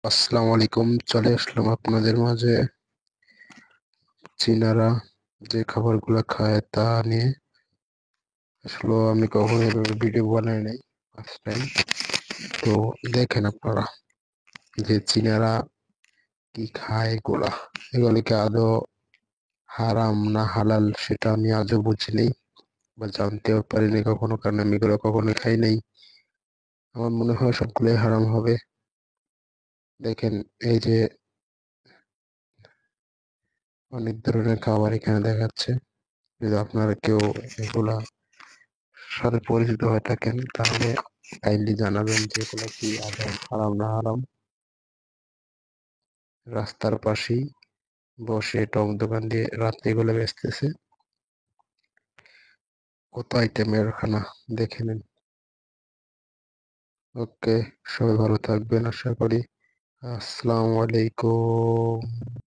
আসসালামু আলাইকুম। চলে আসলাম আপনাদের মাঝে চীনারা যে খাবারগুলো খায় তা নিয়ে। আসলে আমি কখনো এভাবে ভিডিও বানাই নাই, ফার্স্ট টাইম। তো দেখেন আপনারা যে চীনারা কি খায়, এগুলো কি আদৌ হারাম না হালাল সেটা আমি আজও বুঝিনি বা জানতেও পারিনি কখনো, কারণ আমি এগুলো কখনো খাই নাই। আমার মনে হয় সবগুলোই হারাম হবে। দেখেন, এই যে অনেক ধরনের খাবার এখানে দেখাচ্ছে। যদি আপনারা কেউ এগুলা সাথে পরিচিত হয়ে থাকেন তাহলে কাইন্ডলি জানাবেন যে এগুলো কি আদৌ হারাম না হারাম। রাস্তার পাশেই বসে টক দোকান দিয়ে রাত্রে এগুলো বেচতেছে। কত আইটেমের খানা, দেখে নিন। ওকে, সবাই ভালো থাকবেন আশা করি। আসসালামু আলাইকুম।